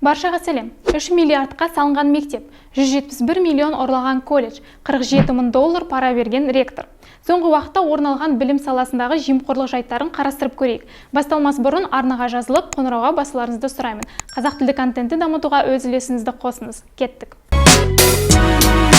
Баршаға сәлем. 3 миллиардқа салынған мектеп, 171 миллион ұрлаған колледж, 47 мың доллар пара берген ректор. Соңғы уақытта орын алған білім саласындағы жемқорлық жайттарын қарастырып көрейік. Басталмас бұрын арнаға жазылып, қоңырауға басуларыңызды сұраймын. Қазақ тілді контентті дамытуға өз үлесіңізді қосыңыз. Кеттік.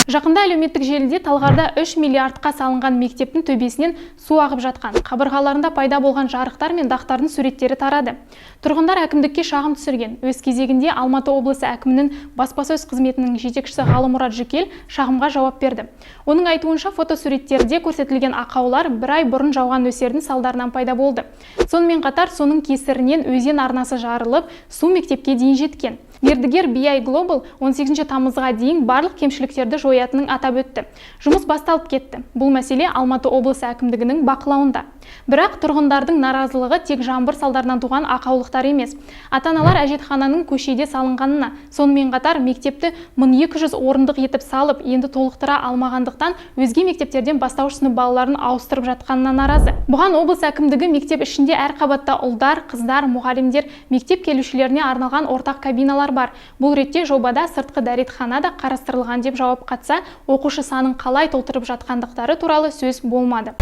Жақында әлеуметтік желіде Талғарда 3 миллиардқа салынған мектептің төбесінен су ағып жатқан, қабырғаларында пайда болған жарықтар мен дақтардың суреттері тарады. Тұрғындар әкімдікке шағым түсірген. Өз кезегінде Алматы облысы әкімінің баспасөз қызметінің жетекшісі Ғалымұрат Жүкел шағымға жауап берді. Оның айтуынша фотосуреттерде көрсетілген ақаулар бір ай бұрын жауған нөсердің салдарынан пайда болды. Сонымен қатар соның кесірінен өзен арнасы жарылып, су мектепке дейін жеткен. Мердігер BI Global 18 тамызға дейін барлық кемшіліктерді жоятынын атап өтті. Жұмыс басталып кетті. Бұл мәселе Алматы облысы әкімдігінің бақылауында. Бірақ тұрғындардың наразылығы тек жаңбыр салдарынан туған ақаулықтар емес. Ата-аналар әжетхананың көшеде салынғанына, сонымен қатар мектепті 1200 орындық етіп салып, енді толықтыра алмағандықтан өзге мектептерден бастауыш сынып балаларын ауыстырып жатқанына наразы. Бұған облыс әкімдігі мектеп ішінде әр қабатта ұлдар, қыздар, мұғалімдер, мектеп келушілеріне арналған ортақ кабиналар бар. Бұл ретте жобада сыртқы дәретхана да қарастырылған деп жауап қатса, оқушы санын қалай толтырып жатқандықтары туралы сөз болмады.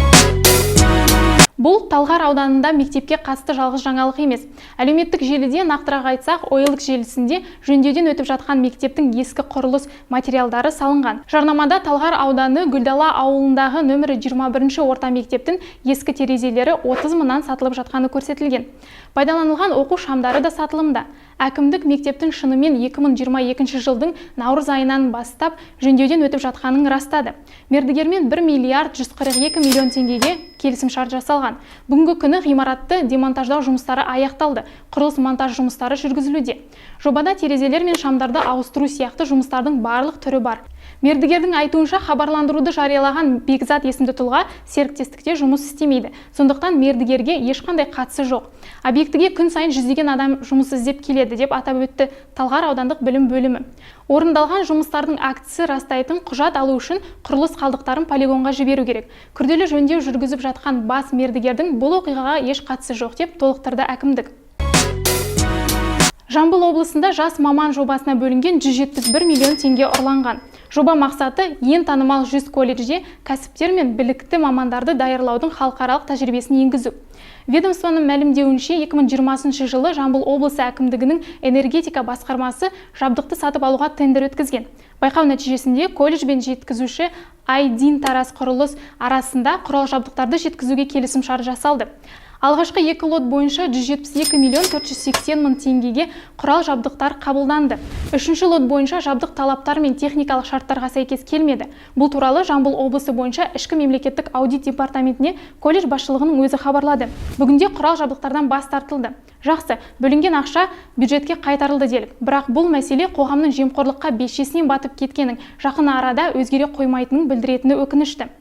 Бұл Талғар ауданында мектепке қатысты жалғыз жаңалық емес. Әлеуметтік желіде нақтырақ айтсақ, ойлық желісінде жөндеуден өтіп жатқан мектептің ескі құрылыс материалдары салынған. Жарнамада Талғар ауданы Гүлдала ауылындағы нөмірі 21 орта мектептің ескі терезелері 30 мыңнан сатылып жатқаны көрсетілген. Пайдаланылған оқу шамдары да сатылымда. Әкімдік мектептің шынымен 2022 жылдың наурыз айынан бастап жөндеуден өтіп жатқанын растады. Мердігермен 1 миллиард 142 миллион теңгеге келісімшарт жасалған. Бүгінгі күні ғимаратты демонтаждау жұмыстары аяқталды. Құрылыс монтаж жұмыстары жүргізілуде. Жобада терезелер мен шамдарды ауыстыру сияқты жұмыстардың барлық түрі бар. Мердігердің айтуынша хабарландыруды жариялаған Бекзат есімді тұлға серіктестікте жұмыс істемейді. Сондықтан мердігерге ешқандай қатысы жоқ. Объектіге күн сайын жүздеген адам жұмыс іздеп келеді деп атап өтті Талғар аудандық білім бөлімі. Орындалған жұмыстардың актісі растайтын құжат алу үшін құрылыс қалдықтарын полигонға жіберу керек. Күрделі жөндеу жүргізіп жатқан бас мердігердің бұл оқиғаға еш қатысы жоқ деп толықтырды әкімдік. Жамбыл облысында жас маман жобасына бөлінген 171 миллион теңге ұрланған. Жоба мақсаты ең танымал 100 колледжде кәсіптер мен білікті мамандарды даярлаудың халықаралық тәжірибесін енгізу. Ведомствоның мәлімдеуінше 2020 жылы Жамбыл облысы әкімдігінің энергетика басқармасы жабдықты сатып алуға тендер өткізген. Байқау нәтижесінде колледж бен жеткізуші Айдин Тарас құрылыс арасында құрал жабдықтарды жеткізуге келісімшарт жасалды. Алғашқы 2 лот бойынша 172 миллион 480 мың теңгеге құрал жабдықтар қабылданды. 3-ші лот бойынша жабдық талаптар мен техникалық шарттарға сәйкес келмеді. Бұл туралы Жамбыл облысы бойынша ішкі мемлекеттік аудит департаментіне колледж басшылығының өзі хабарлады. Бүгінде құрал жабдықтардан бас тартылды. Жақсы, бөлінген ақша бюджетке қайтарылды делік. Бірақ бұл мәселе қоғамның жемқорлыққа бешесінен батып кеткенін, жақын арада өзгере қоймайтынын білдіретіні өкінішті.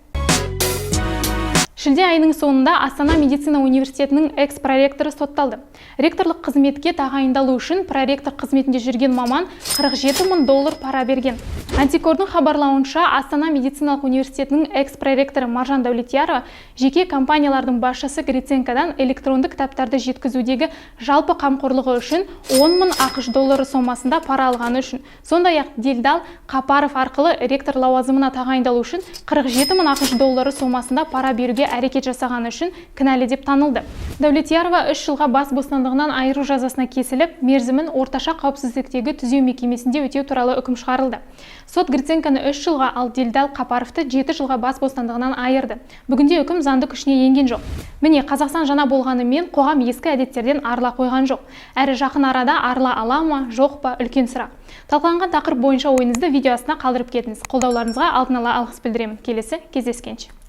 Шілде айының соңында Астана медицина университетінің экс-проректоры сотталды. Ректорлық қызметке тағайындалу үшін проректор қызметінде жүрген маман 47 мың доллар пара берген. Антикордың хабарлауынша Астана медициналық университетінің экс-проректоры Маржан Дәулетиярова жеке компаниялардың басшысы Гриценкодан электронды кітаптарды жеткізудегі жалпы қамқорлығы үшін 10 мың ақш доллары сомасында пара алғаны үшін, сондай-ақ Делдал Қапаров арқылы ректор лауазымына тағайындалу үшін 47 мың ақш доллары сомасында пара беруге әрекет жасағаны үшін кінәлі деп танылды. Дәулетиярова 3 жылға бас бостандығынан айыру жазасына кесіліп, мерзімін орташа қауіпсіздіктегі түзеу мекемесінде өтеу туралы үкім шығарылды. Сот Гриценконы 3 жылға, ал Делдал Қапаровты 7 жылға бас бостандығынан айырды. Бүгінде үкім заңды күшіне енген жоқ. Міне, Қазақстан жаңа болғанымен қоғам ескі әдеттерден арыла қойған жоқ. Әрі жақын арада арыла ала ма, жоқ па, үлкен сұрақ. Талқыланған тақырып бойынша ойыңызды видео астына қалдырып кетіңіз. Қолдауларыңызға алдын ала алғыс білдіремін. Келесі кездескенше.